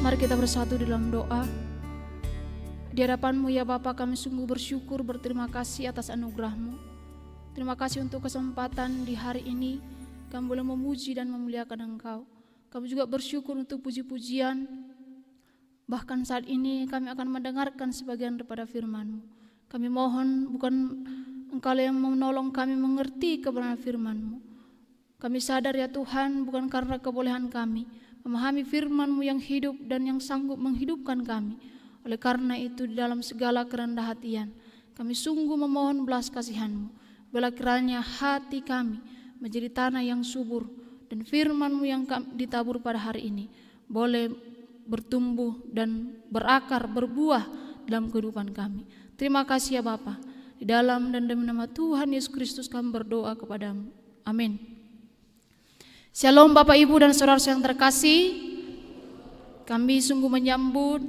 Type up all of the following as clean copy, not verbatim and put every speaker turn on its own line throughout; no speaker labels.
Mari kita bersatu dalam doa. Di hadapan-Mu ya Bapa, kami sungguh bersyukur, berterima kasih atas anugerah-Mu. Terima kasih untuk kesempatan di hari ini kami boleh memuji dan memuliakan Engkau. Kami juga bersyukur untuk puji-pujian. Bahkan saat ini kami akan mendengarkan sebagian daripada firman-Mu. Kami mohon bukan Engkau yang menolong kami mengerti kebenaran firman-Mu. Kami sadar ya Tuhan, bukan karena kebolehan kami memahami firman-Mu yang hidup dan yang sanggup menghidupkan kami. Oleh karena itu di dalam segala kerendah hatian kami sungguh memohon belas kasihan-Mu. Bila kiranya hati kami menjadi tanah yang subur dan firman-Mu yang ditabur pada hari ini boleh bertumbuh dan berakar, berbuah dalam kehidupan kami. Terima kasih ya Bapa. Di dalam dan demi nama Tuhan Yesus Kristus kami berdoa kepadamu. Amin. Shalom Bapak Ibu dan saudara yang terkasih. Kami sungguh menyambut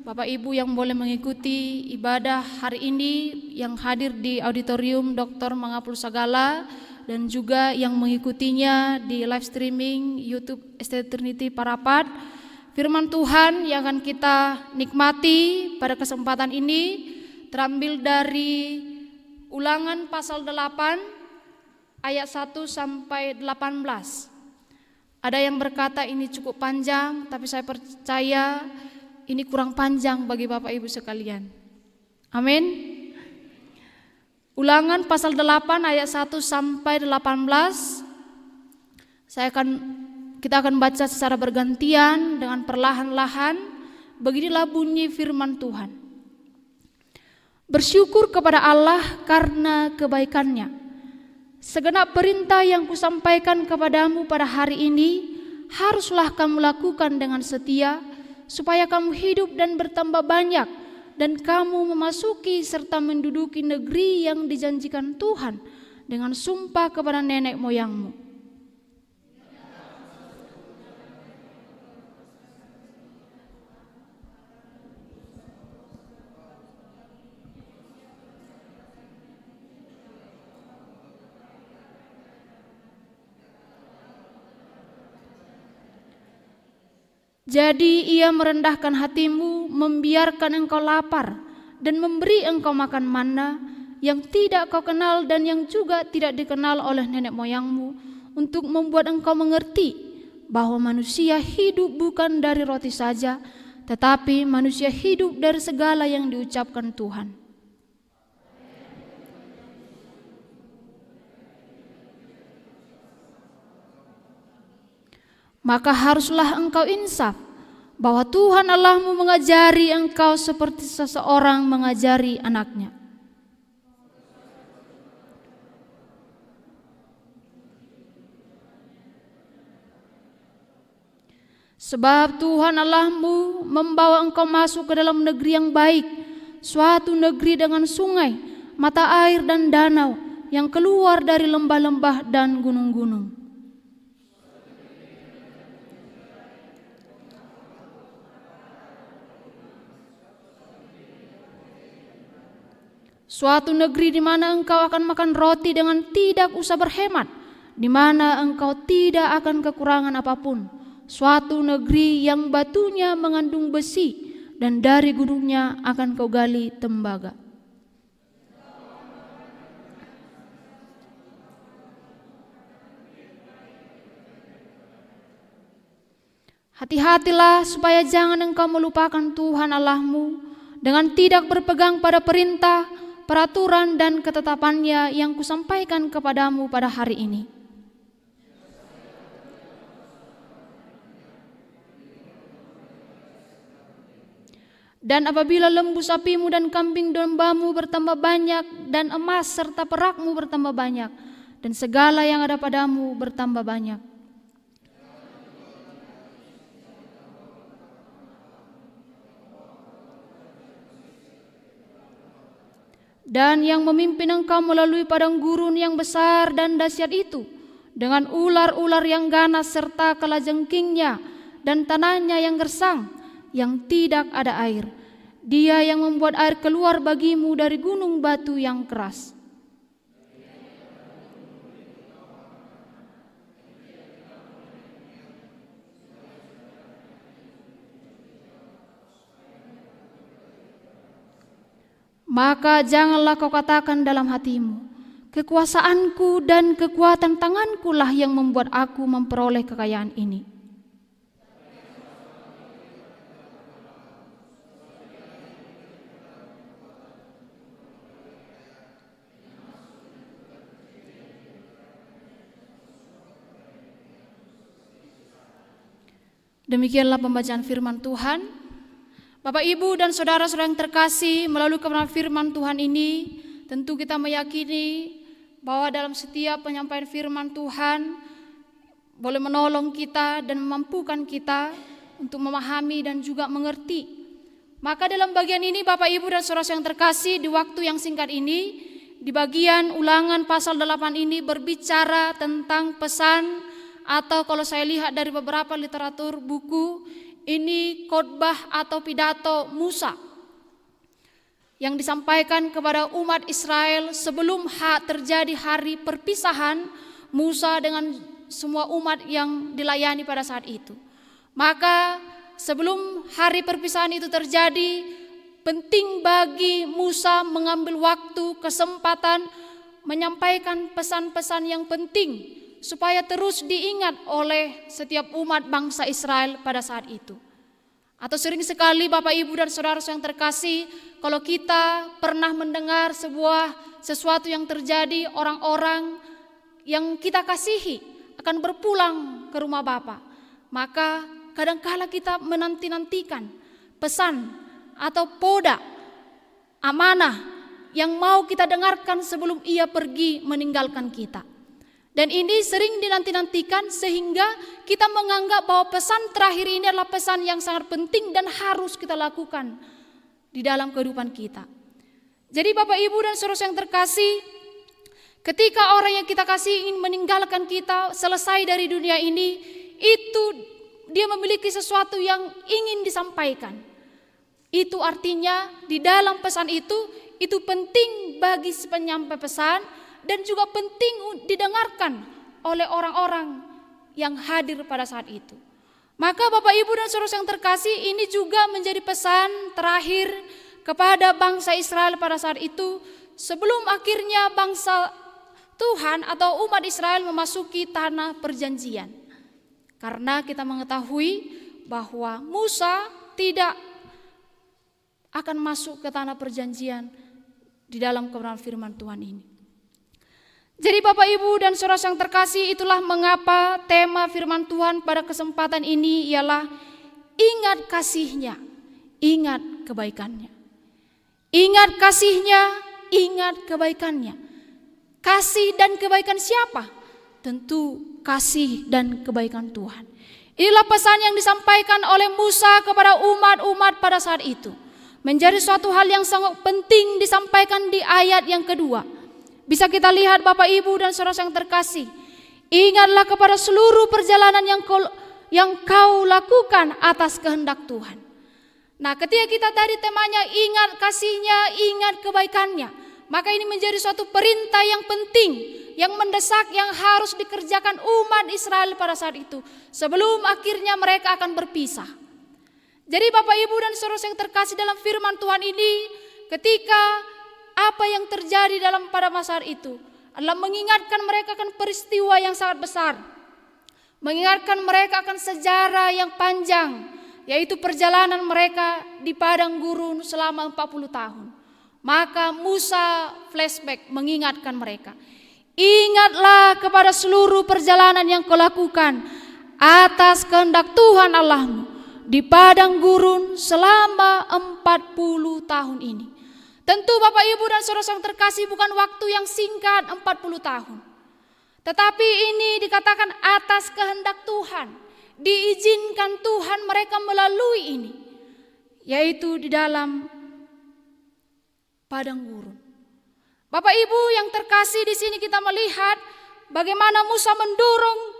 Bapak Ibu yang boleh mengikuti ibadah hari ini, yang hadir di auditorium Dr. Mangapul Sagala, dan juga yang mengikutinya di live streaming YouTube ST Trinity Parapat. Firman Tuhan yang akan kita nikmati pada kesempatan ini terambil dari Ulangan pasal 8 ayat 1 sampai 18. Ada yang berkata ini cukup panjang, tapi saya percaya ini kurang panjang bagi Bapak Ibu sekalian. Amin. Ulangan pasal 8 ayat 1 sampai 18. Kita akan baca secara bergantian dengan perlahan-lahan. Beginilah bunyi firman Tuhan. Bersyukur kepada Allah karena kebaikan-Nya. Segenap perintah yang kusampaikan kepadamu pada hari ini haruslah kamu lakukan dengan setia, supaya kamu hidup dan bertambah banyak, dan kamu memasuki serta menduduki negeri yang dijanjikan Tuhan dengan sumpah kepada nenek moyangmu. Jadi ia merendahkan hatimu, membiarkan engkau lapar, dan memberi engkau makan manna yang tidak kau kenal dan yang juga tidak dikenal oleh nenek moyangmu, untuk membuat engkau mengerti bahwa manusia hidup bukan dari roti saja, tetapi manusia hidup dari segala yang diucapkan Tuhan. Maka haruslah engkau insaf bahwa Tuhan Allahmu mengajari engkau seperti seseorang mengajari anaknya. Sebab Tuhan Allahmu membawa engkau masuk ke dalam negeri yang baik, suatu negeri dengan sungai, mata air dan danau yang keluar dari lembah-lembah dan gunung-gunung. Suatu negeri di mana engkau akan makan roti dengan tidak usah berhemat, di mana engkau tidak akan kekurangan apapun. Suatu negeri yang batunya mengandung besi, dan dari gunungnya akan kau gali tembaga. Hati-hatilah supaya jangan engkau melupakan Tuhan Allahmu dengan tidak berpegang pada perintah, peraturan dan ketetapannya yang kusampaikan kepadamu pada hari ini. Dan apabila lembu sapimu dan kambing dombamu bertambah banyak, dan emas serta perakmu bertambah banyak, dan segala yang ada padamu bertambah banyak, dan yang memimpin engkau melalui padang gurun yang besar dan dahsyat itu, dengan ular-ular yang ganas serta kalajengkingnya dan tanahnya yang gersang, yang tidak ada air. Dia yang membuat air keluar bagimu dari gunung batu yang keras. maka janganlah kau katakan dalam hatimu, kekuasaanku dan kekuatan tanganku lah yang membuat aku memperoleh kekayaan ini. Demikianlah pembacaan firman Tuhan. Bapak, Ibu, dan saudara-saudara yang terkasih, melalui kebenaran firman Tuhan ini, tentu kita meyakini bahwa dalam setiap penyampaian firman Tuhan boleh menolong kita dan memampukan kita untuk memahami dan juga mengerti. Maka dalam bagian ini, Bapak, Ibu, dan saudara yang terkasih, di waktu yang singkat ini, di bagian Ulangan pasal 8 ini berbicara tentang pesan, atau kalau saya lihat dari beberapa literatur buku, ini khotbah atau pidato Musa yang disampaikan kepada umat Israel sebelum terjadi hari perpisahan Musa dengan semua umat yang dilayani pada saat itu. Maka sebelum hari perpisahan itu terjadi, penting bagi Musa mengambil waktu, kesempatan menyampaikan pesan-pesan yang penting supaya terus diingat oleh setiap umat bangsa Israel pada saat itu. Atau sering sekali Bapak, Ibu, dan saudara yang terkasih, kalau kita pernah mendengar sesuatu yang terjadi, orang-orang yang kita kasihi akan berpulang ke rumah Bapa, maka kadangkala kita menanti-nantikan pesan atau poda amanah yang mau kita dengarkan sebelum ia pergi meninggalkan kita. Dan ini sering dinanti-nantikan sehingga kita menganggap bahwa pesan terakhir ini adalah pesan yang sangat penting dan harus kita lakukan di dalam kehidupan kita. Jadi Bapak, Ibu, dan saudara yang terkasih, ketika orang yang kita kasih ingin meninggalkan kita, selesai dari dunia ini, itu dia memiliki sesuatu yang ingin disampaikan. Itu artinya di dalam pesan itu penting bagi si penyampai pesan dan juga penting didengarkan oleh orang-orang yang hadir pada saat itu. Maka Bapak, Ibu, dan saudara yang terkasih, ini juga menjadi pesan terakhir kepada bangsa Israel pada saat itu sebelum akhirnya bangsa Tuhan atau umat Israel memasuki tanah perjanjian. Karena kita mengetahui bahwa Musa tidak akan masuk ke tanah perjanjian di dalam kebenaran firman Tuhan ini. Jadi Bapak, Ibu, dan saudara yang terkasih, itulah mengapa tema firman Tuhan pada kesempatan ini ialah ingat kasih-Nya, ingat kebaikannya. Ingat kasih-Nya, ingat kebaikannya. Kasih dan kebaikan siapa? Tentu kasih dan kebaikan Tuhan. Inilah pesan yang disampaikan oleh Musa kepada umat-umat pada saat itu. Menjadi suatu hal yang sangat penting disampaikan di ayat yang kedua. Bisa kita lihat Bapak, Ibu, dan saudara yang terkasih, ingatlah kepada seluruh perjalanan yang kau lakukan atas kehendak Tuhan. Nah, ketika kita tadi temanya ingat kasih-Nya, ingat kebaikannya, maka ini menjadi suatu perintah yang penting, yang mendesak, yang harus dikerjakan umat Israel pada saat itu sebelum akhirnya mereka akan berpisah. Jadi Bapak, Ibu, dan saudara yang terkasih, dalam firman Tuhan ini, ketika apa yang terjadi pada masa itu adalah mengingatkan mereka akan peristiwa yang sangat besar, mengingatkan mereka akan sejarah yang panjang, yaitu perjalanan mereka di padang gurun selama 40 tahun. Maka Musa flashback mengingatkan mereka, ingatlah kepada seluruh perjalanan yang kau lakukan atas kehendak Tuhan Allahmu di padang gurun selama 40 tahun ini. Tentu Bapak, Ibu, dan saudara yang terkasih, bukan waktu yang singkat 40 tahun. Tetapi ini dikatakan atas kehendak Tuhan. Diizinkan Tuhan mereka melalui ini, yaitu di dalam padang gurun. Bapak, Ibu yang terkasih, di sini kita melihat bagaimana Musa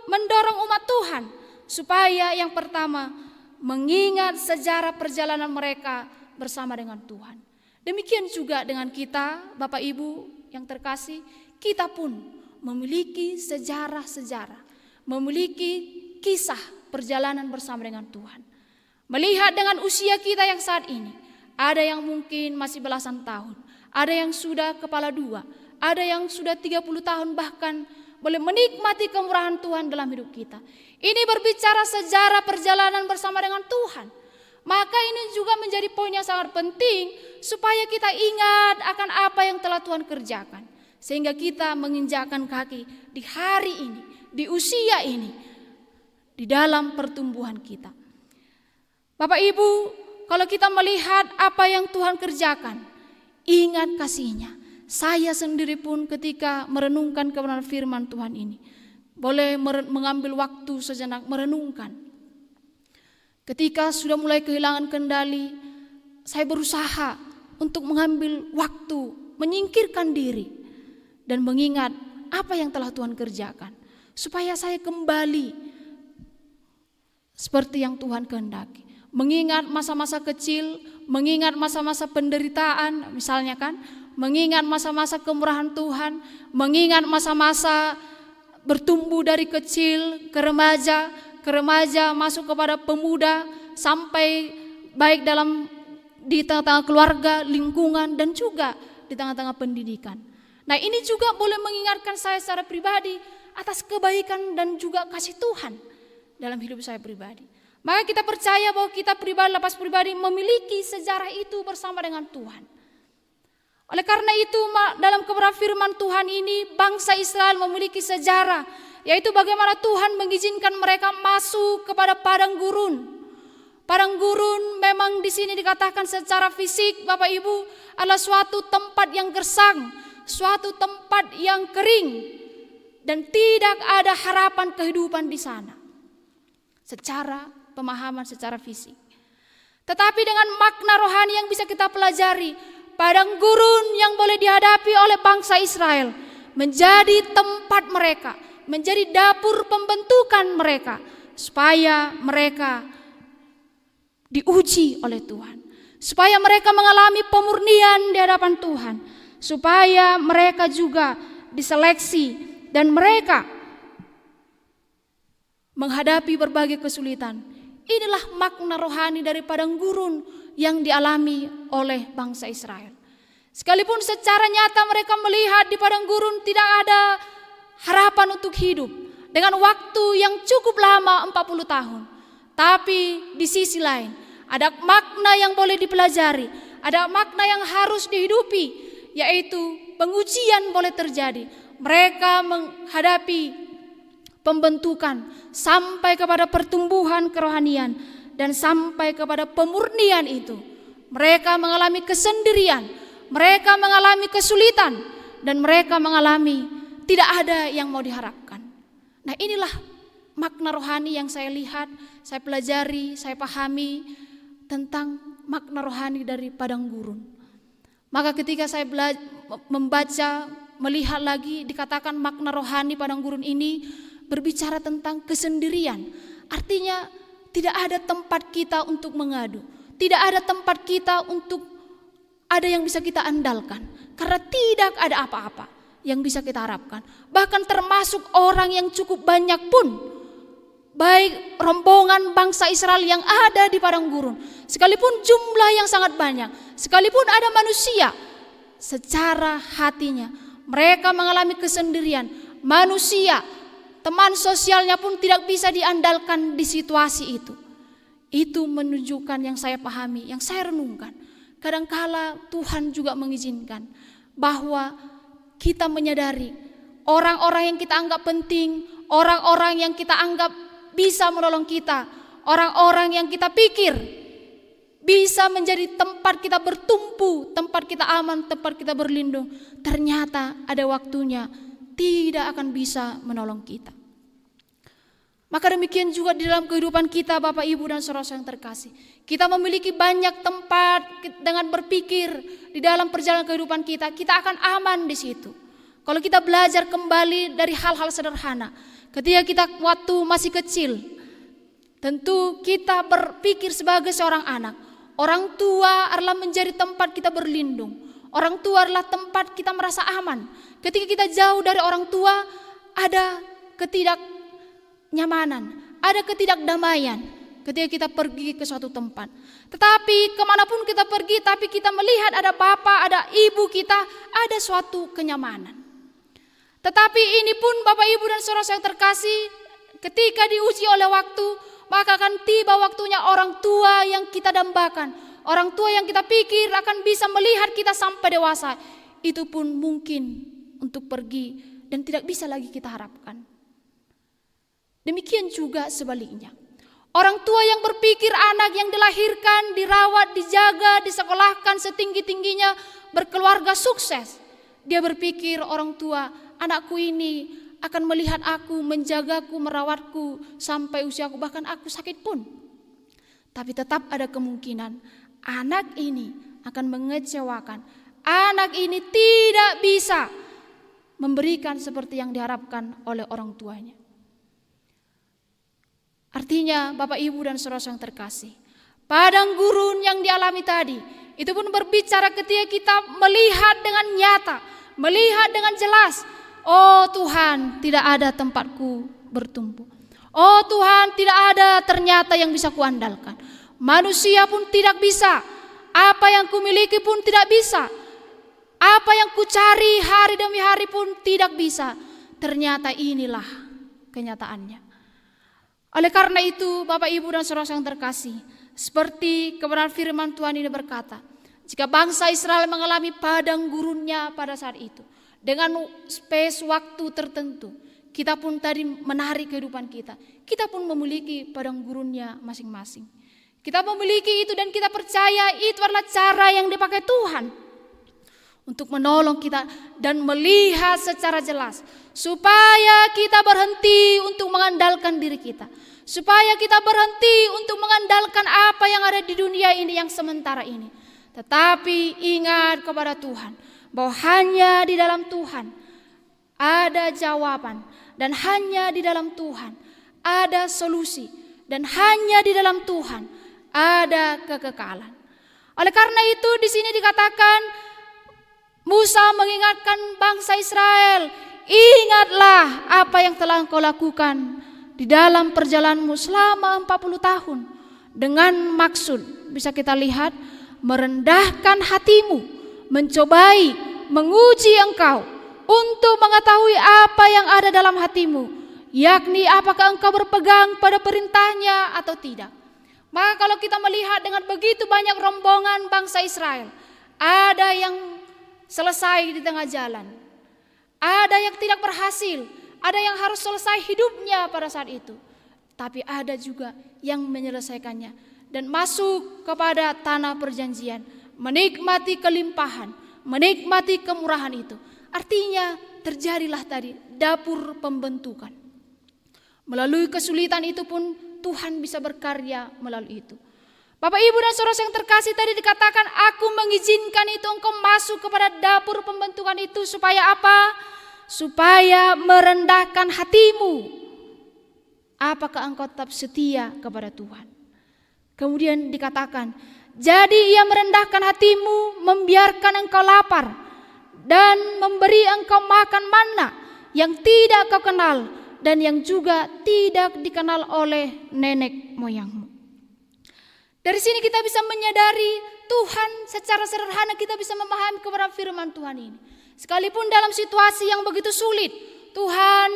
mendorong umat Tuhan supaya yang pertama mengingat sejarah perjalanan mereka bersama dengan Tuhan. Demikian juga dengan kita, Bapak, Ibu yang terkasih, kita pun memiliki sejarah-sejarah, memiliki kisah perjalanan bersama dengan Tuhan. Melihat dengan usia kita yang saat ini, ada yang mungkin masih belasan tahun, ada yang sudah kepala 2, ada yang sudah 30 tahun bahkan boleh menikmati kemurahan Tuhan dalam hidup kita. Ini berbicara sejarah perjalanan bersama dengan Tuhan. Maka ini juga menjadi poin yang sangat penting supaya kita ingat akan apa yang telah Tuhan kerjakan. Sehingga kita menginjakkan kaki di hari ini, di usia ini, di dalam pertumbuhan kita. Bapak Ibu, kalau kita melihat apa yang Tuhan kerjakan, ingat kasih-Nya. Saya sendiri pun ketika merenungkan kebenaran firman Tuhan ini, boleh mengambil waktu sejenak merenungkan. Ketika sudah mulai kehilangan kendali, saya berusaha untuk mengambil waktu, menyingkirkan diri, dan mengingat apa yang telah Tuhan kerjakan. Supaya saya kembali seperti yang Tuhan kehendaki. Mengingat masa-masa kecil, mengingat masa-masa penderitaan, misalnya kan, mengingat masa-masa kemurahan Tuhan, mengingat masa-masa bertumbuh dari kecil ke remaja masuk kepada pemuda, sampai baik di tengah-tengah keluarga, lingkungan, dan juga di tengah-tengah pendidikan. Nah, ini juga boleh mengingatkan saya secara pribadi atas kebaikan dan juga kasih Tuhan dalam hidup saya pribadi. Maka kita percaya bahwa kita pribadi, lepas pribadi memiliki sejarah itu bersama dengan Tuhan. Oleh karena itu dalam kebenaran firman Tuhan ini bangsa Israel memiliki sejarah, yaitu bagaimana Tuhan mengizinkan mereka masuk kepada padang gurun. Padang gurun memang di sini dikatakan secara fisik, Bapak Ibu, adalah suatu tempat yang gersang, suatu tempat yang kering, dan tidak ada harapan kehidupan di sana. Secara pemahaman, secara fisik. Tetapi dengan makna rohani yang bisa kita pelajari, padang gurun yang boleh dihadapi oleh bangsa Israel menjadi tempat mereka, menjadi dapur pembentukan mereka, supaya mereka diuji oleh Tuhan, supaya mereka mengalami pemurnian di hadapan Tuhan, supaya mereka juga diseleksi dan mereka menghadapi berbagai kesulitan. Inilah makna rohani dari padang gurun yang dialami oleh bangsa Israel. Sekalipun secara nyata mereka melihat di padang gurun tidak ada harapan untuk hidup dengan waktu yang cukup lama 40 tahun. Tapi di sisi lain ada makna yang boleh dipelajari, ada makna yang harus dihidupi, yaitu pengujian boleh terjadi. Mereka menghadapi pembentukan sampai kepada pertumbuhan kerohanian dan sampai kepada pemurnian itu. Mereka mengalami kesendirian, mereka mengalami kesulitan, dan mereka mengalami tidak ada yang mau diharapkan. Nah, inilah makna rohani yang saya lihat, saya pelajari, saya pahami tentang makna rohani dari padang gurun. Maka ketika saya membaca, melihat lagi, dikatakan makna rohani padang gurun ini berbicara tentang kesendirian. Artinya tidak ada tempat kita untuk mengadu, tidak ada tempat kita untuk ada yang bisa kita andalkan, karena tidak ada apa-apa yang bisa kita harapkan. Bahkan termasuk orang yang cukup banyak pun, baik rombongan bangsa Israel yang ada di padang gurun, sekalipun jumlah yang sangat banyak, sekalipun ada manusia, secara hatinya mereka mengalami kesendirian. Manusia, teman sosialnya pun tidak bisa diandalkan di situasi itu. Itu menunjukkan yang saya pahami, yang saya renungkan. Kadangkala Tuhan juga mengizinkan bahwa kita menyadari orang-orang yang kita anggap penting, orang-orang yang kita anggap bisa menolong kita, orang-orang yang kita pikir bisa menjadi tempat kita bertumpu, tempat kita aman, tempat kita berlindung, ternyata ada waktunya tidak akan bisa menolong kita. Maka demikian juga di dalam kehidupan kita, Bapak, Ibu, dan saudara-saudara yang terkasih. Kita memiliki banyak tempat dengan berpikir di dalam perjalanan kehidupan kita, kita akan aman di situ. Kalau kita belajar kembali dari hal-hal sederhana, ketika kita waktu masih kecil, tentu kita berpikir sebagai seorang anak. Orang tua adalah menjadi tempat kita berlindung. Orang tua adalah tempat kita merasa aman. Ketika kita jauh dari orang tua, ada ketidaknyamanan, ada ketidakdamaian. ketika kita pergi ke suatu tempat. Tetapi kemanapun kita pergi, tapi kita melihat ada bapak, ada ibu kita, ada suatu kenyamanan. Tetapi ini pun Bapak Ibu dan saudara yang terkasih, ketika diuji oleh waktu, maka akan tiba waktunya orang tua yang kita dambakan, orang tua yang kita pikir akan bisa melihat kita sampai dewasa, itu pun mungkin untuk pergi dan tidak bisa lagi kita harapkan. Demikian juga sebaliknya. Orang tua yang berpikir anak yang dilahirkan, dirawat, dijaga, disekolahkan setinggi-tingginya, berkeluarga sukses. Dia berpikir orang tua, anakku ini akan melihat aku, menjagaku, merawatku sampai usiaku, bahkan aku sakit pun. Tapi tetap ada kemungkinan anak ini akan mengecewakan. Anak ini tidak bisa memberikan seperti yang diharapkan oleh orang tuanya. Artinya Bapak Ibu dan saudara yang terkasih, padang gurun yang dialami tadi, itu pun berbicara ketika kita melihat dengan nyata, melihat dengan jelas, oh Tuhan, tidak ada tempatku bertumbuh. Oh Tuhan, tidak ada ternyata yang bisa kuandalkan. Manusia pun tidak bisa, apa yang kumiliki pun tidak bisa, apa yang kucari hari demi hari pun tidak bisa. Ternyata inilah kenyataannya. Oleh karena itu Bapak Ibu dan saudara yang terkasih, seperti kebenaran firman Tuhan ini berkata, jika bangsa Israel mengalami padang gurunnya pada saat itu, dengan space waktu tertentu, kita pun tadi menarik kehidupan kita. Kita pun memiliki padang gurunnya masing-masing. Kita memiliki itu dan kita percaya itu adalah cara yang dipakai Tuhan untuk menolong kita dan melihat secara jelas, supaya kita berhenti untuk mengandalkan diri kita, supaya kita berhenti untuk mengandalkan apa yang ada di dunia ini yang sementara ini, tetapi ingat kepada Tuhan bahwa hanya di dalam Tuhan ada jawaban, dan hanya di dalam Tuhan ada solusi, dan hanya di dalam Tuhan ada kekekalan. Oleh karena itu di sini dikatakan, Musa mengingatkan bangsa Israel, ingatlah apa yang telah engkau lakukan di dalam perjalananmu selama 40 tahun. Dengan maksud, bisa kita lihat, merendahkan hatimu, mencobai, menguji engkau untuk mengetahui apa yang ada dalam hatimu, yakni apakah engkau berpegang pada perintahnya atau tidak. Maka kalau kita melihat dengan begitu banyak rombongan bangsa Israel, ada yang selesai di tengah jalan, ada yang tidak berhasil, ada yang harus selesai hidupnya pada saat itu, tapi ada juga yang menyelesaikannya dan masuk kepada tanah perjanjian, menikmati kelimpahan, menikmati kemurahan itu. Artinya terjadilah tadi dapur pembentukan. Melalui kesulitan itu pun Tuhan bisa berkarya melalui itu. Bapak Ibu dan saudara yang terkasih, tadi dikatakan aku mengizinkan itu engkau masuk kepada dapur pembentukan itu supaya apa? Supaya merendahkan hatimu. Apakah engkau tetap setia kepada Tuhan? Kemudian dikatakan, jadi ia merendahkan hatimu, membiarkan engkau lapar dan memberi engkau makan manna yang tidak kau kenal dan yang juga tidak dikenal oleh nenek moyangmu. Dari sini kita bisa menyadari Tuhan secara sederhana, kita bisa memahami kebenaran firman Tuhan ini. Sekalipun dalam situasi yang begitu sulit, Tuhan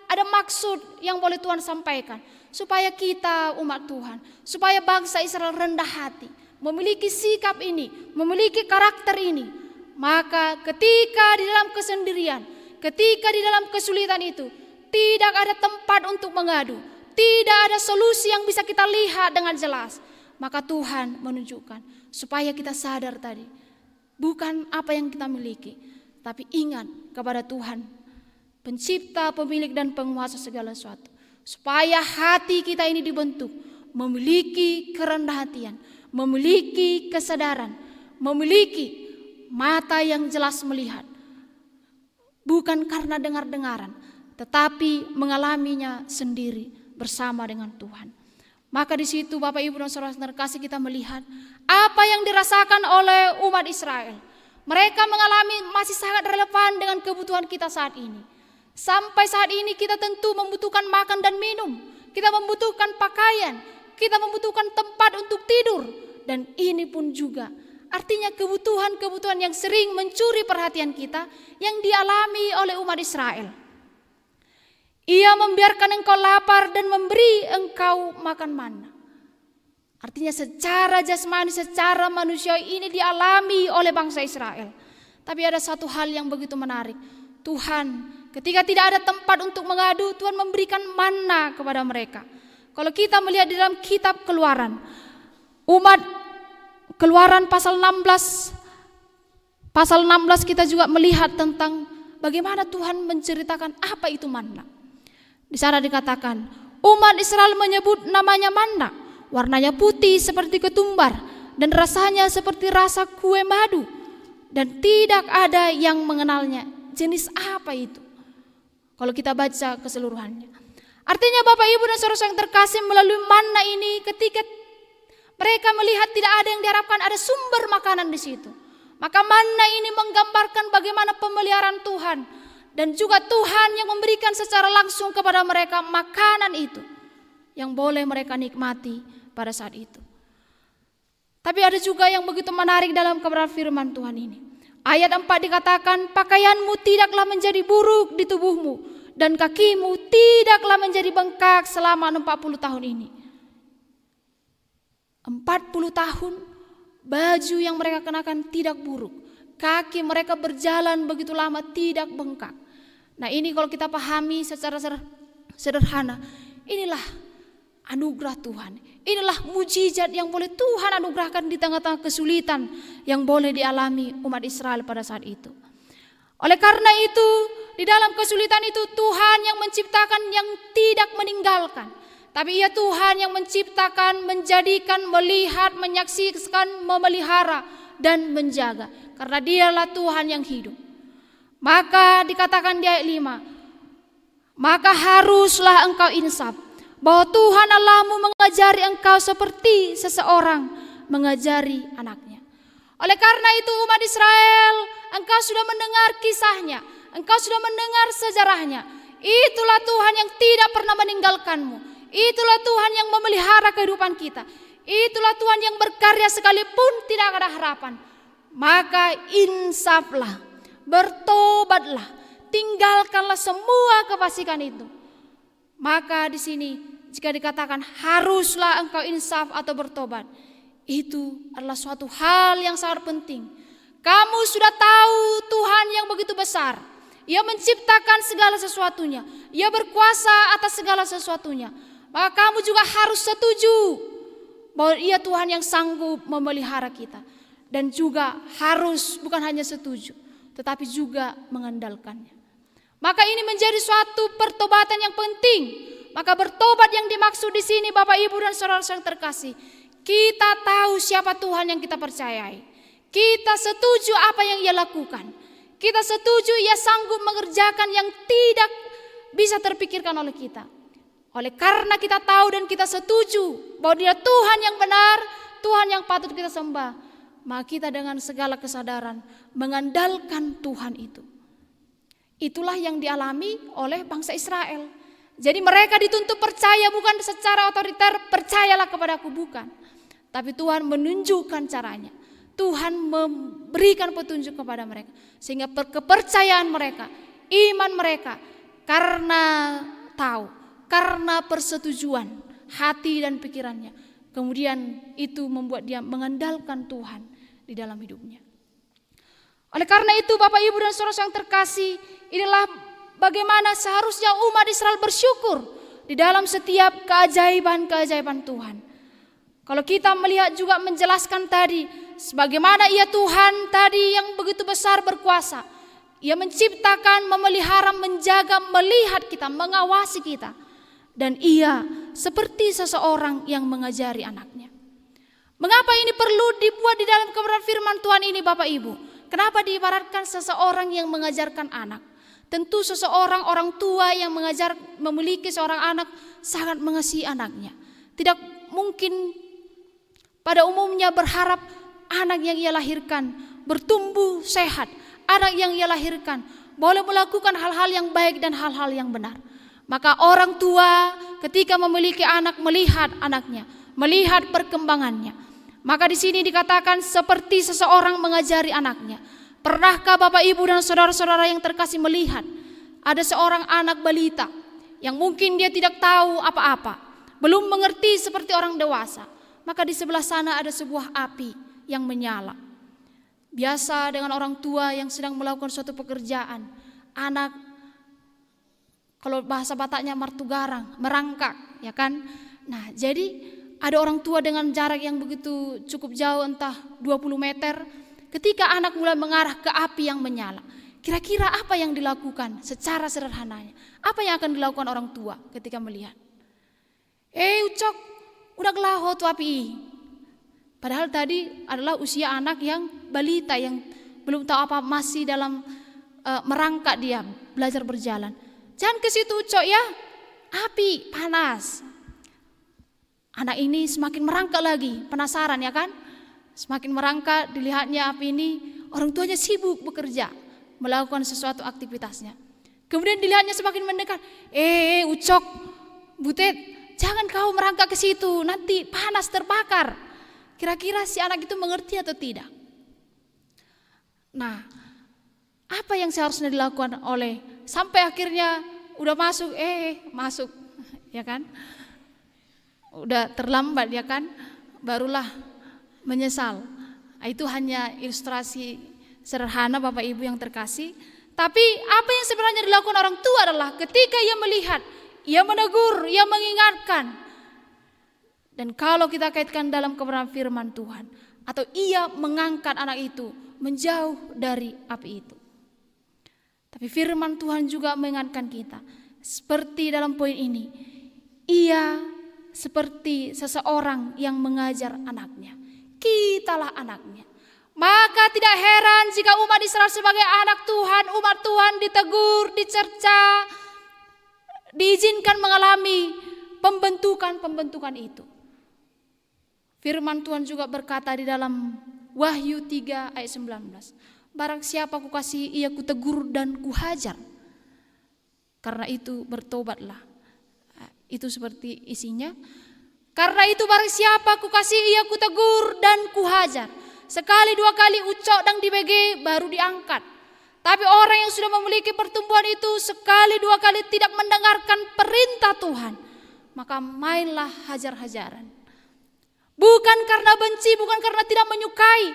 ada maksud yang boleh Tuhan sampaikan. Supaya kita umat Tuhan, supaya bangsa Israel rendah hati, memiliki sikap ini, memiliki karakter ini. Maka ketika di dalam kesendirian, ketika di dalam kesulitan itu, tidak ada tempat untuk mengadu, tidak ada solusi yang bisa kita lihat dengan jelas. Maka Tuhan menunjukkan supaya kita sadar tadi, bukan apa yang kita miliki, tapi ingat kepada Tuhan, pencipta, pemilik dan penguasa segala sesuatu. Supaya hati kita ini dibentuk, memiliki kerendahan hatian, memiliki kesadaran, memiliki mata yang jelas melihat. Bukan karena dengar-dengaran, tetapi mengalaminya sendiri bersama dengan Tuhan. Maka di situ Bapak Ibu dan saudara terkasih, kita melihat apa yang dirasakan oleh umat Israel. Mereka mengalami masih sangat relevan dengan kebutuhan kita saat ini. Sampai saat ini kita tentu membutuhkan makan dan minum, kita membutuhkan pakaian, kita membutuhkan tempat untuk tidur. Dan ini pun juga artinya kebutuhan-kebutuhan yang sering mencuri perhatian kita yang dialami oleh umat Israel. Ia membiarkan engkau lapar dan memberi engkau makan mana. Artinya secara jasmani, secara manusia ini dialami oleh bangsa Israel. Tapi ada satu hal yang begitu menarik. Tuhan ketika tidak ada tempat untuk mengadu, Tuhan memberikan mana kepada mereka. Kalau kita melihat di dalam kitab Keluaran, Keluaran pasal 16 kita juga melihat tentang bagaimana Tuhan menceritakan apa itu manna. Di sana dikatakan, umat Israel menyebut namanya manna, warnanya putih seperti ketumbar dan rasanya seperti rasa kue madu, dan tidak ada yang mengenalnya. Jenis apa itu? Kalau kita baca keseluruhannya, artinya Bapak Ibu dan saudara yang terkasih, melalui manna ini ketika mereka melihat tidak ada yang diharapkan, ada sumber makanan di situ. Maka manna ini menggambarkan bagaimana pemeliharaan Tuhan. Dan juga Tuhan yang memberikan secara langsung kepada mereka makanan itu yang boleh mereka nikmati pada saat itu. Tapi ada juga yang begitu menarik dalam kebenaran firman Tuhan ini. Ayat 4 dikatakan, pakaianmu tidaklah menjadi buruk di tubuhmu dan kakimu tidaklah menjadi bengkak selama 40 tahun ini. 40 tahun baju yang mereka kenakan tidak buruk. Kaki mereka berjalan begitu lama tidak bengkak. Nah ini kalau kita pahami secara sederhana, inilah anugerah Tuhan. Inilah mujizat yang boleh Tuhan anugerahkan di tengah-tengah kesulitan yang boleh dialami umat Israel pada saat itu. Oleh karena itu, di dalam kesulitan itu Tuhan yang menciptakan, yang tidak meninggalkan. Tapi ia Tuhan yang menciptakan, menjadikan, melihat, menyaksikan, memelihara dan menjaga. Karena dialah Tuhan yang hidup. Maka dikatakan di ayat 5, maka haruslah engkau insaf bahwa Tuhan Allahmu mengajari engkau seperti seseorang mengajari anaknya. Oleh karena itu umat Israel, engkau sudah mendengar kisahnya, engkau sudah mendengar sejarahnya. Itulah Tuhan yang tidak pernah meninggalkanmu. Itulah Tuhan yang memelihara kehidupan kita. Itulah Tuhan yang berkarya sekalipun tidak ada harapan. Maka insaflah, bertobatlah, tinggalkanlah semua kefasikan itu. Maka di sini jika dikatakan haruslah engkau insaf atau bertobat, itu adalah suatu hal yang sangat penting. Kamu sudah tahu Tuhan yang begitu besar. Ia menciptakan segala sesuatunya. Ia berkuasa atas segala sesuatunya. Maka kamu juga harus setuju bahwa ia Tuhan yang sanggup memelihara kita. Dan juga harus bukan hanya setuju, tetapi juga mengandalkannya. Maka ini menjadi suatu pertobatan yang penting. Maka bertobat yang dimaksud di sini Bapak Ibu dan saudara yang terkasih, kita tahu siapa Tuhan yang kita percayai. Kita setuju apa yang ia lakukan. Kita setuju ia sanggup mengerjakan yang tidak bisa terpikirkan oleh kita. Oleh karena kita tahu dan kita setuju bahwa dia Tuhan yang benar, Tuhan yang patut kita sembah, maka kita dengan segala kesadaran mengandalkan Tuhan itu. Itulah yang dialami oleh bangsa Israel. Jadi mereka dituntut percaya bukan secara otoriter, percayalah kepadaku, bukan. Tapi Tuhan menunjukkan caranya. Tuhan memberikan petunjuk kepada mereka. Sehingga kepercayaan mereka, iman mereka, karena tahu, karena persetujuan hati dan pikirannya, kemudian itu membuat dia mengandalkan Tuhan di dalam hidupnya. Oleh karena itu Bapak Ibu dan saudara yang terkasih, inilah bagaimana seharusnya umat Israel bersyukur di dalam setiap keajaiban-keajaiban Tuhan. Kalau kita melihat juga menjelaskan tadi, sebagaimana ia Tuhan tadi yang begitu besar berkuasa. Ia menciptakan, memelihara, menjaga, melihat kita, mengawasi kita. Dan ia seperti seseorang yang mengajari anaknya. Mengapa ini perlu dibuat di dalam kebenaran firman Tuhan ini Bapak Ibu? Kenapa diibaratkan seseorang yang mengajarkan anak? Tentu seseorang orang tua yang memiliki seorang anak sangat mengasihi anaknya. Tidak mungkin pada umumnya berharap anak yang ia lahirkan bertumbuh sehat. Anak yang ia lahirkan boleh melakukan hal-hal yang baik dan hal-hal yang benar. Maka orang tua ketika memiliki anak melihat anaknya, melihat perkembangannya. Maka di sini dikatakan seperti seseorang mengajari anaknya. Pernahkah Bapak Ibu dan saudara-saudara yang terkasih melihat ada seorang anak balita yang mungkin dia tidak tahu apa-apa, belum mengerti seperti orang dewasa. Maka di sebelah sana ada sebuah api yang menyala. Biasa dengan orang tua yang sedang melakukan suatu pekerjaan, anak, kalau bahasa Bataknya martugarang, merangkak, ya kan? Nah, jadi ada orang tua dengan jarak yang begitu cukup jauh, entah 20 meter, ketika anak mulai mengarah ke api yang menyala. Kira-kira apa yang dilakukan secara sederhananya? Apa yang akan dilakukan orang tua ketika melihat? Ucok, udah kelaho tuh api. Padahal tadi adalah usia anak yang balita, yang belum tahu apa, masih dalam merangkak dia, belajar berjalan. Jangan ke situ Ucok ya, api panas. Anak ini semakin merangkak lagi, penasaran ya kan? Semakin merangkak, dilihatnya api ini, orang tuanya sibuk bekerja, melakukan sesuatu aktivitasnya. Kemudian dilihatnya semakin mendekat. Ucok, Butet, jangan kau merangkak ke situ, nanti panas terbakar. Kira-kira si anak itu mengerti atau tidak? Nah, apa yang seharusnya dilakukan oleh, sampai akhirnya udah masuk, masuk, ya kan? Udah terlambat ya kan, barulah menyesal. Itu hanya ilustrasi sederhana Bapak Ibu yang terkasih. Tapi apa yang sebenarnya dilakukan orang tua adalah ketika ia melihat, ia menegur, ia mengingatkan. Dan kalau kita kaitkan dalam kebenaran firman Tuhan, atau ia mengangkat anak itu menjauh dari api itu. Tapi firman Tuhan juga mengingatkan kita, seperti dalam poin ini, ia seperti seseorang yang mengajar anaknya. Kitalah anaknya. Maka tidak heran jika umat Israel sebagai anak Tuhan, umat Tuhan ditegur, dicerca, diizinkan mengalami pembentukan itu. Firman Tuhan juga berkata di dalam Wahyu 3 ayat 19. Barang siapa kukasihi ia kutegur dan kuhajar. Karena itu bertobatlah. Itu seperti isinya. Karena itu barang siapa kukasihi ia kutegur dan kuhajar. Sekali dua kali Ucok dan dibege baru diangkat. Tapi orang yang sudah memiliki pertumbuhan itu sekali dua kali tidak mendengarkan perintah Tuhan, maka mainlah hajar-hajaran. Bukan karena benci, bukan karena tidak menyukai,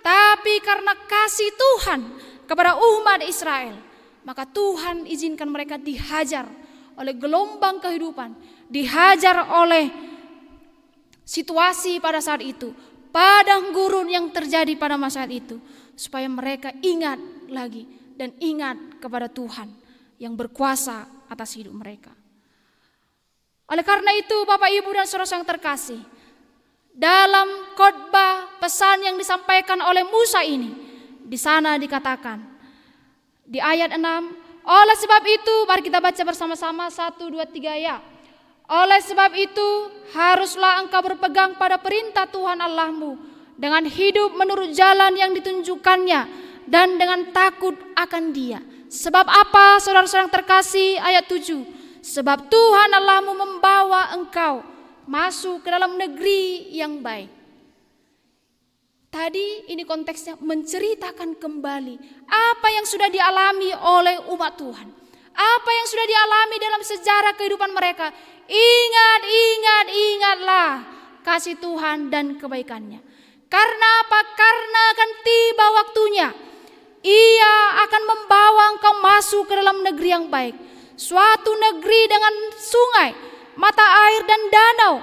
tapi karena kasih Tuhan kepada umat Israel. Maka Tuhan izinkan mereka dihajar oleh gelombang kehidupan, dihajar oleh situasi pada saat itu, padang gurun yang terjadi pada masa itu, supaya mereka ingat lagi dan ingat kepada Tuhan yang berkuasa atas hidup mereka. Oleh karena itu Bapak Ibu dan saudara yang terkasih, dalam khotbah pesan yang disampaikan oleh Musa ini, di sana dikatakan di ayat 6, oleh sebab itu, mari kita baca bersama-sama 1, 2, 3 ya. Oleh sebab itu haruslah engkau berpegang pada perintah Tuhan Allahmu dengan hidup menurut jalan yang ditunjukkannya dan dengan takut akan Dia. Sebab apa saudara-saudara yang terkasih, ayat 7. Sebab Tuhan Allahmu membawa engkau masuk ke dalam negeri yang baik. Tadi ini konteksnya menceritakan kembali apa yang sudah dialami oleh umat Tuhan. Apa yang sudah dialami dalam sejarah kehidupan mereka. Ingatlah kasih Tuhan dan kebaikannya. Karena apa? Karena akan tiba waktunya. Ia akan membawa engkau masuk ke dalam negeri yang baik. Suatu negeri dengan sungai, mata air dan danau,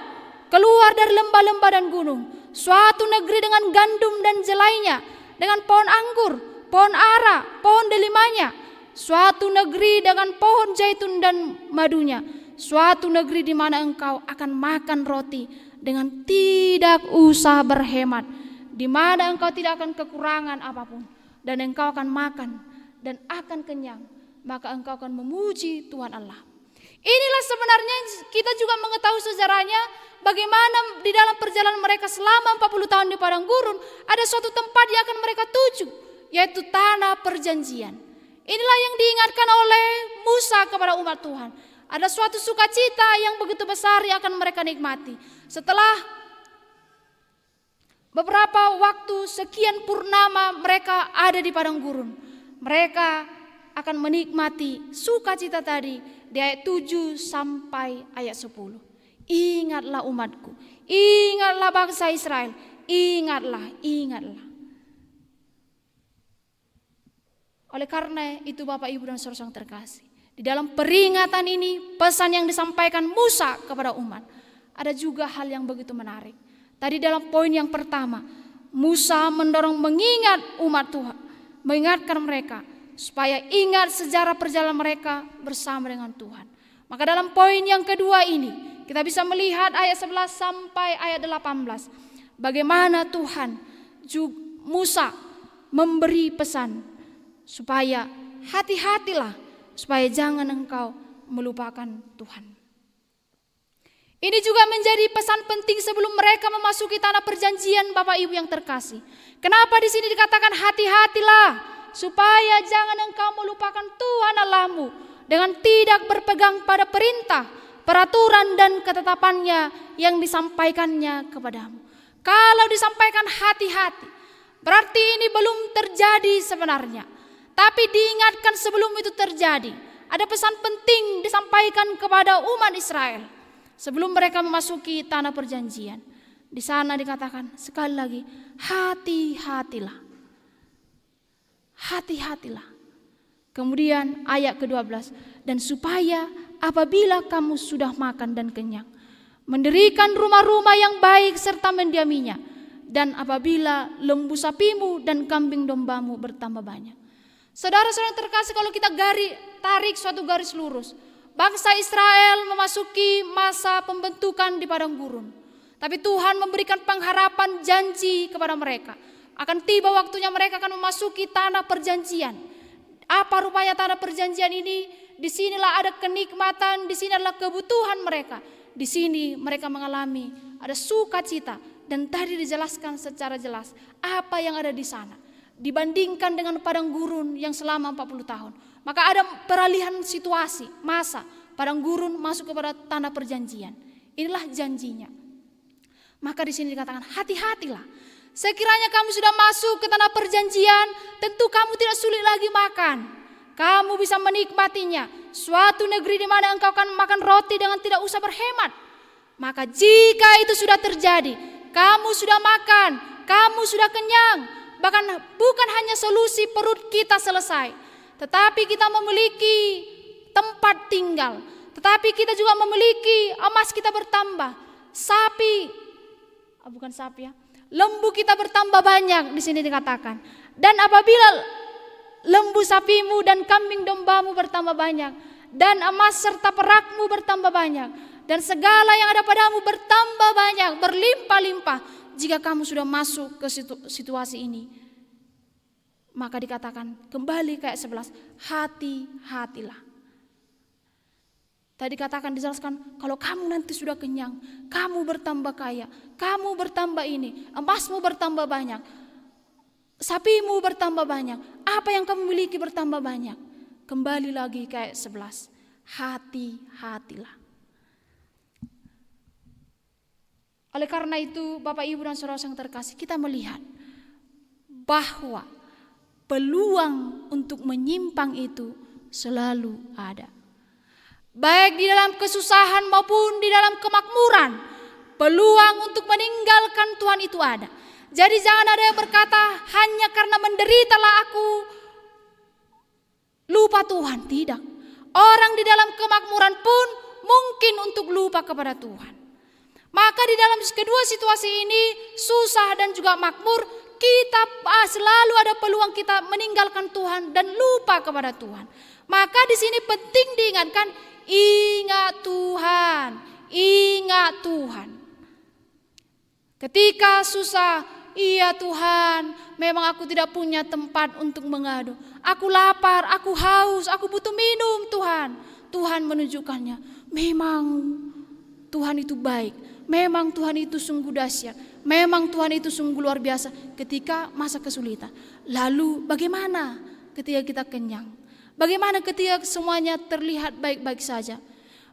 keluar dari lembah-lembah dan gunung. Suatu negeri dengan gandum dan jelainya, dengan pohon anggur, pohon ara, pohon delimanya. Suatu negeri dengan pohon zaitun dan madunya. Suatu negeri di mana engkau akan makan roti dengan tidak usah berhemat, di mana engkau tidak akan kekurangan apapun, dan engkau akan makan dan akan kenyang, maka engkau akan memuji Tuhan Allah. Inilah sebenarnya kita juga mengetahui sejarahnya, bagaimana di dalam perjalanan mereka selama 40 tahun di padang gurun, ada suatu tempat yang akan mereka tuju, yaitu tanah perjanjian. Inilah yang diingatkan oleh Musa kepada umat Tuhan. Ada suatu sukacita yang begitu besar yang akan mereka nikmati. Setelah Beberapa waktu sekian purnama mereka ada di padang gurun. Mereka akan menikmati sukacita tadi di ayat 7 sampai ayat 10. Ingatlah umatku, ingatlah bangsa Israel, ingatlah. Oleh karena itu Bapak Ibu dan saudara yang terkasih, di dalam peringatan ini pesan yang disampaikan Musa kepada umat, ada juga hal yang begitu menarik. Tadi dalam poin yang pertama, Musa mendorong mengingat umat Tuhan, mengingatkan mereka supaya ingat sejarah perjalanan mereka bersama dengan Tuhan. Maka dalam poin yang kedua ini kita bisa melihat ayat 11 sampai ayat 18. Bagaimana Tuhan Musa memberi pesan supaya hati-hatilah, supaya jangan engkau melupakan Tuhan. Ini juga menjadi pesan penting sebelum mereka memasuki tanah perjanjian, Bapak Ibu yang terkasih. Kenapa di sini dikatakan hati-hatilah, supaya jangan engkau melupakan Tuhan Allahmu dengan tidak berpegang pada perintah, peraturan dan ketetapannya yang disampaikannya kepadamu. Kalau disampaikan hati-hati, berarti ini belum terjadi sebenarnya. Tapi diingatkan sebelum itu terjadi. Ada pesan penting disampaikan kepada umat Israel sebelum mereka memasuki tanah perjanjian. Di sana dikatakan sekali lagi, hati-hatilah. Hati-hatilah. Kemudian ayat ke-12, dan supaya apabila kamu sudah makan dan kenyang, mendirikan rumah-rumah yang baik serta mendiaminya, dan apabila lembu sapimu dan kambing dombamu bertambah banyak. Saudara-saudara terkasih, kalau kita tarik suatu garis lurus, bangsa Israel memasuki masa pembentukan di padang gurun. Tapi Tuhan memberikan pengharapan janji kepada mereka. Akan tiba waktunya mereka akan memasuki tanah perjanjian. Apa rupanya tanah perjanjian ini? Di sinilah ada kenikmatan, di sini adalah kebutuhan mereka. Di sini mereka mengalami ada sukacita. Dan tadi dijelaskan secara jelas apa yang ada di sana. Dibandingkan dengan padang gurun yang selama 40 tahun. Maka ada peralihan situasi, masa. Padang gurun masuk kepada tanah perjanjian. Inilah janjinya. Maka di sini dikatakan hati-hatilah. Sekiranya kamu sudah masuk ke tanah perjanjian, tentu kamu tidak sulit lagi makan. Kamu bisa menikmatinya. Suatu negeri di mana engkau akan makan roti dengan tidak usah berhemat. Maka jika itu sudah terjadi, kamu sudah makan, kamu sudah kenyang, bahkan bukan hanya solusi perut kita selesai, tetapi kita memiliki tempat tinggal, tetapi kita juga memiliki emas kita bertambah, lembu kita bertambah banyak di sini dikatakan. Dan apabila lembu sapimu dan kambing dombamu bertambah banyak, dan emas serta perakmu bertambah banyak, dan segala yang ada padamu bertambah banyak, berlimpah-limpah. Jika kamu sudah masuk ke situasi ini, maka dikatakan kembali ke ayat 11, hati-hatilah. Tadi katakan dijelaskan, kalau kamu nanti sudah kenyang, kamu bertambah kaya, kamu bertambah ini, emasmu bertambah banyak, sapimu bertambah banyak, apa yang kamu miliki bertambah banyak. Kembali lagi ke ayat 11, hati-hatilah. Oleh karena itu Bapak Ibu dan saudara yang terkasih, kita melihat bahwa peluang untuk menyimpang itu selalu ada. Baik di dalam kesusahan maupun di dalam kemakmuran, peluang untuk meninggalkan Tuhan itu ada. Jadi jangan ada yang berkata hanya karena menderitalah aku lupa Tuhan. Tidak. Orang di dalam kemakmuran pun mungkin untuk lupa kepada Tuhan. Maka di dalam kedua situasi ini, susah dan juga makmur, kita selalu ada peluang kita meninggalkan Tuhan dan lupa kepada Tuhan. Maka di sini penting diingatkan, ingat Tuhan, ingat Tuhan. Ketika susah, iya Tuhan, memang aku tidak punya tempat untuk mengadu. Aku lapar, aku haus, aku butuh minum Tuhan. Tuhan menunjukkannya, memang Tuhan itu baik. Memang Tuhan itu sungguh dahsyat. Memang Tuhan itu sungguh luar biasa ketika masa kesulitan. Lalu bagaimana ketika kita kenyang? Bagaimana ketika semuanya terlihat baik-baik saja?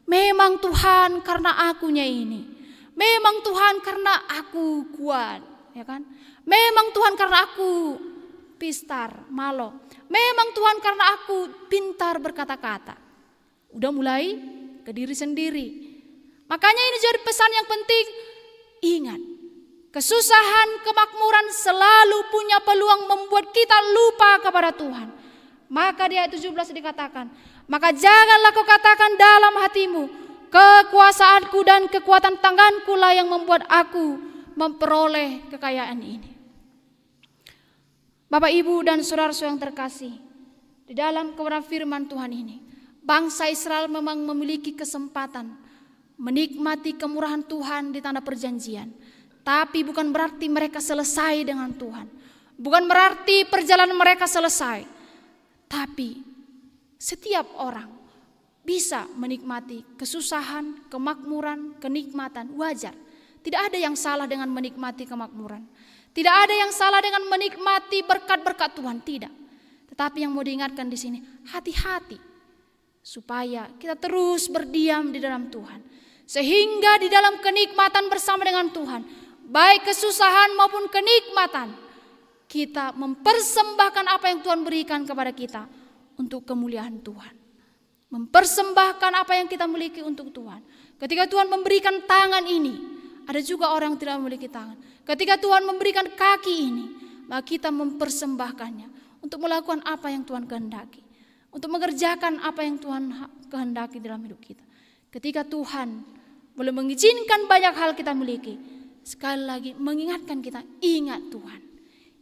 Memang Tuhan karena akunya ini. Memang Tuhan karena aku kuat. ya kan? Memang Tuhan karena aku pistar, malo. Memang Tuhan karena aku pintar berkata-kata. Udah mulai ke diri sendiri. Makanya ini jadi pesan yang penting. Ingat, kesusahan, kemakmuran selalu punya peluang membuat kita lupa kepada Tuhan. Maka di ayat 17 dikatakan, maka janganlah kau katakan dalam hatimu, kekuasaanku dan kekuatan tanganku lah yang membuat aku memperoleh kekayaan ini. Bapak, Ibu, dan saudara-saudara yang terkasih, di dalam kebenaran firman Tuhan ini, bangsa Israel memang memiliki kesempatan menikmati kemurahan Tuhan di tanah perjanjian. Tapi bukan berarti mereka selesai dengan Tuhan. Bukan berarti perjalanan mereka selesai. Tapi setiap orang bisa menikmati kesusahan, kemakmuran, kenikmatan, wajar. Tidak ada yang salah dengan menikmati kemakmuran. Tidak ada yang salah dengan menikmati berkat-berkat Tuhan, tidak. Tetapi yang mau diingatkan di sini, hati-hati supaya kita terus berdiam di dalam Tuhan. Sehingga di dalam kenikmatan bersama dengan Tuhan, baik kesusahan maupun kenikmatan, kita mempersembahkan apa yang Tuhan berikan kepada kita untuk kemuliaan Tuhan. Mempersembahkan apa yang kita miliki untuk Tuhan. Ketika Tuhan memberikan tangan ini, ada juga orang yang tidak memiliki tangan. Ketika Tuhan memberikan kaki ini, maka kita mempersembahkannya untuk melakukan apa yang Tuhan kehendaki, untuk mengerjakan apa yang Tuhan kehendaki dalam hidup kita. Ketika Tuhan boleh mengizinkan banyak hal kita miliki, sekali lagi mengingatkan kita, ingat Tuhan.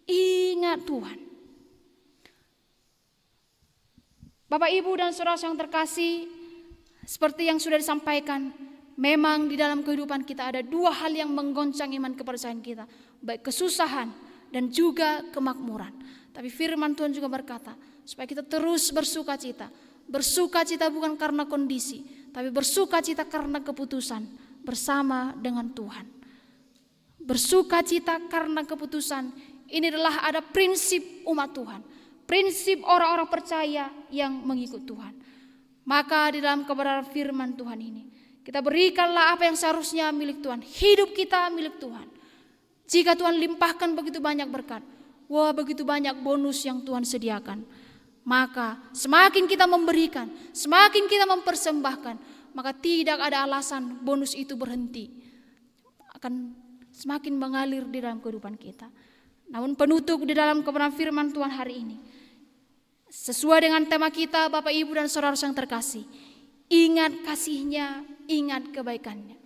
Ingat Tuhan. Bapak, Ibu, dan saudara yang terkasih, seperti yang sudah disampaikan, memang di dalam kehidupan kita ada dua hal yang menggoncang iman kepercayaan kita, baik kesusahan dan juga kemakmuran. Tapi firman Tuhan juga berkata, supaya kita terus bersuka cita. Bersuka cita bukan karena kondisi, tapi bersuka cita karena keputusan bersama dengan Tuhan. Bersuka cita karena keputusan. Ini adalah ada prinsip umat Tuhan, prinsip orang-orang percaya yang mengikut Tuhan. Maka di dalam kebenaran firman Tuhan ini, kita berikanlah apa yang seharusnya milik Tuhan. Hidup kita milik Tuhan. Jika Tuhan limpahkan begitu banyak berkat, wah begitu banyak bonus yang Tuhan sediakan, maka semakin kita memberikan, semakin kita mempersembahkan, maka tidak ada alasan bonus itu berhenti. Akan semakin mengalir di dalam kehidupan kita. Namun penutup di dalam kebenaran firman Tuhan hari ini, sesuai dengan tema kita, Bapak, Ibu, dan saudara yang terkasih, ingat kasih-Nya, ingat kebaikannya.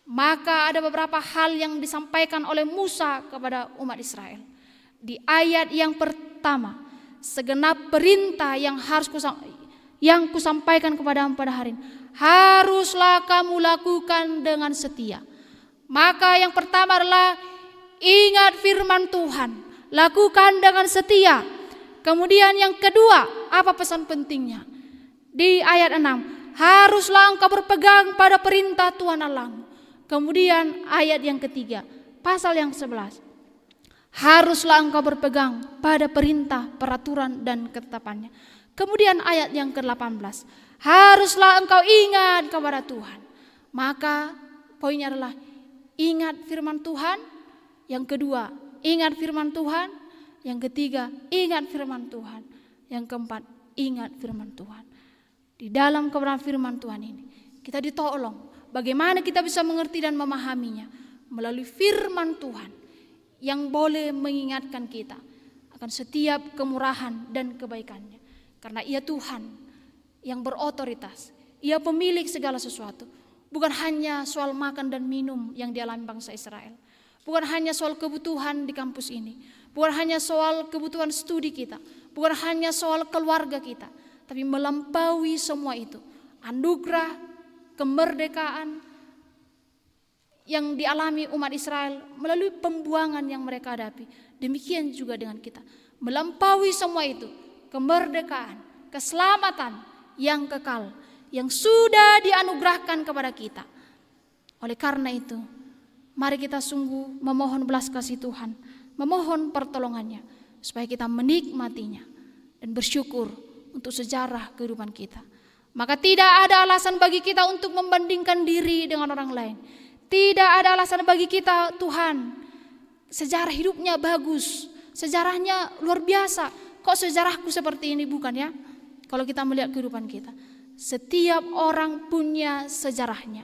Maka ada beberapa hal yang disampaikan oleh Musa kepada umat Israel. Di ayat yang pertama, segenap perintah yang kusampaikan kepadamu pada hari ini, haruslah kamu lakukan dengan setia. Maka yang pertama adalah ingat firman Tuhan, lakukan dengan setia. Kemudian yang kedua, apa pesan pentingnya? Di ayat 6, haruslah engkau berpegang pada perintah Tuhan Allahmu. Kemudian ayat yang ketiga, pasal yang 11, haruslah engkau berpegang pada perintah, peraturan, dan ketetapannya. Kemudian ayat yang ke-18, haruslah engkau ingat kepada Tuhan. Maka poinnya adalah ingat firman Tuhan. Yang kedua, ingat firman Tuhan. Yang ketiga, ingat firman Tuhan. Yang keempat, ingat firman Tuhan. Di dalam kebenaran firman Tuhan ini, kita ditolong bagaimana kita bisa mengerti dan memahaminya melalui firman Tuhan yang boleh mengingatkan kita akan setiap kemurahan dan kebaikannya. Karena Ia Tuhan yang berotoritas, Ia pemilik segala sesuatu. Bukan hanya soal makan dan minum yang dialami bangsa Israel, bukan hanya soal kebutuhan di kampus ini, bukan hanya soal kebutuhan studi kita, bukan hanya soal keluarga kita, tapi melampaui semua itu, anugerah kemerdekaan yang dialami umat Israel melalui pembuangan yang mereka hadapi. Demikian juga dengan kita, melampaui semua itu, kemerdekaan, keselamatan yang kekal, yang sudah dianugerahkan kepada kita. Oleh karena itu, mari kita sungguh memohon belas kasih Tuhan, memohon pertolongannya, supaya kita menikmatinya dan bersyukur untuk sejarah kehidupan kita. Maka tidak ada alasan bagi kita untuk membandingkan diri dengan orang lain. Tidak ada alasan bagi kita, Tuhan, sejarah hidupnya bagus, sejarahnya luar biasa. Kok sejarahku seperti ini? Bukan ya. Kalau kita melihat kehidupan kita, setiap orang punya sejarahnya.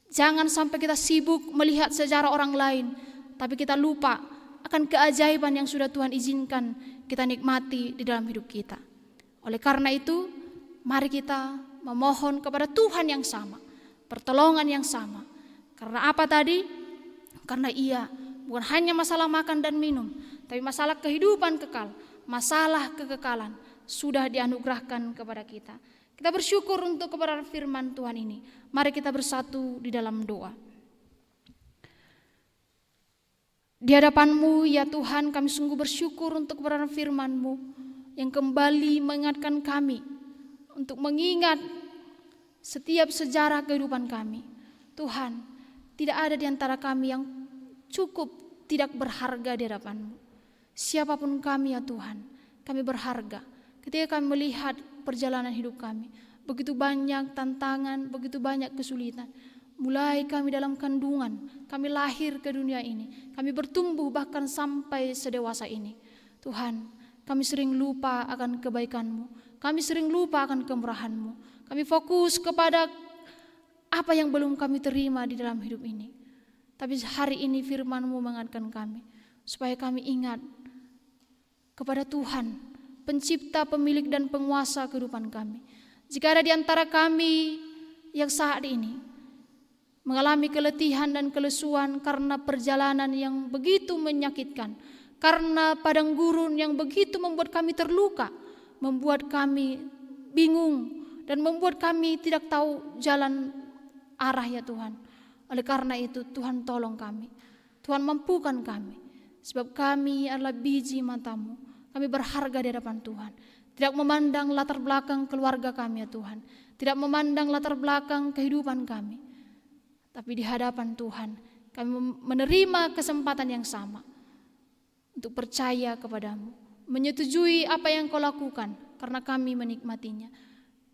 Jangan sampai kita sibuk melihat sejarah orang lain, tapi kita lupa akan keajaiban yang sudah Tuhan izinkan kita nikmati di dalam hidup kita. Oleh karena itu, mari kita memohon kepada Tuhan yang sama, pertolongan yang sama. Karena apa tadi? Karena Ia bukan hanya masalah makan dan minum, tapi masalah kehidupan kekal, masalah kekekalan sudah dianugerahkan kepada kita. Kita bersyukur untuk kebenaran firman Tuhan ini. Mari kita bersatu di dalam doa. Di hadapan-Mu ya Tuhan, kami sungguh bersyukur untuk kebenaran firman-Mu yang kembali mengingatkan kami untuk mengingat setiap sejarah kehidupan kami. Tuhan, tidak ada di antara kami yang cukup tidak berharga di hadapan-Mu. Siapapun kami ya Tuhan, kami berharga. Ketika kami melihat perjalanan hidup kami, begitu banyak tantangan, begitu banyak kesulitan. Mulai kami dalam kandungan, kami lahir ke dunia ini, kami bertumbuh bahkan sampai sedewasa ini. Tuhan, kami sering lupa akan kebaikan-Mu, kami sering lupa akan kemurahan-Mu. Kami fokus kepada apa yang belum kami terima di dalam hidup ini. Tapi hari ini firman-Mu mengingatkan kami, supaya kami ingat kepada Tuhan, Pencipta, Pemilik dan Penguasa kehidupan kami. Jika ada di antara kami yang saat ini mengalami keletihan dan kelesuan karena perjalanan yang begitu menyakitkan, karena padang gurun yang begitu membuat kami terluka, membuat kami bingung, dan membuat kami tidak tahu jalan arah ya Tuhan. Oleh karena itu Tuhan tolong kami, Tuhan mampukan kami, sebab kami adalah biji mata-Mu. Kami berharga di hadapan Tuhan. Tidak memandang latar belakang keluarga kami ya Tuhan. Tidak memandang latar belakang kehidupan kami. Tapi di hadapan Tuhan kami menerima kesempatan yang sama untuk percaya kepada-Mu, menyetujui apa yang Kau lakukan karena kami menikmatinya,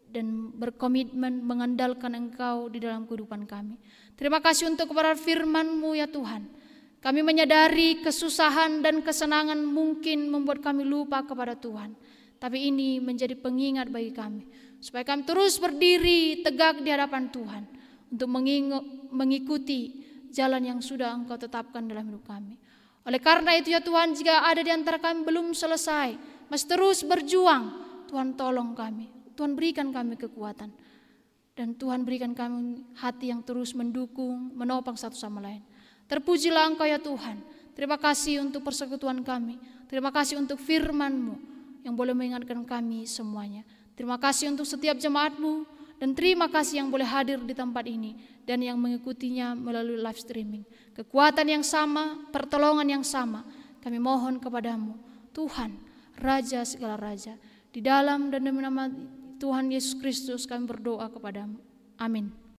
dan berkomitmen mengandalkan Engkau di dalam kehidupan kami. Terima kasih untuk kebenaran firman-Mu ya Tuhan. Kami menyadari kesusahan dan kesenangan mungkin membuat kami lupa kepada Tuhan. Tapi ini menjadi pengingat bagi kami, supaya kami terus berdiri tegak di hadapan Tuhan untuk mengikuti jalan yang sudah Engkau tetapkan dalam hidup kami. Oleh karena itu ya Tuhan, jika ada di antara kami belum selesai, masih terus berjuang, Tuhan tolong kami, Tuhan berikan kami kekuatan, dan Tuhan berikan kami hati yang terus mendukung, menopang satu sama lain. Terpujilah Engkau ya Tuhan. Terima kasih untuk persekutuan kami. Terima kasih untuk firman-Mu yang boleh mengingatkan kami semuanya. Terima kasih untuk setiap jemaat-Mu, dan terima kasih yang boleh hadir di tempat ini dan yang mengikutinya melalui live streaming. Kekuatan yang sama, pertolongan yang sama, kami mohon kepada-Mu, Tuhan, Raja segala raja. Di dalam dan demi nama Tuhan Yesus Kristus kami berdoa kepada-Mu. Amin.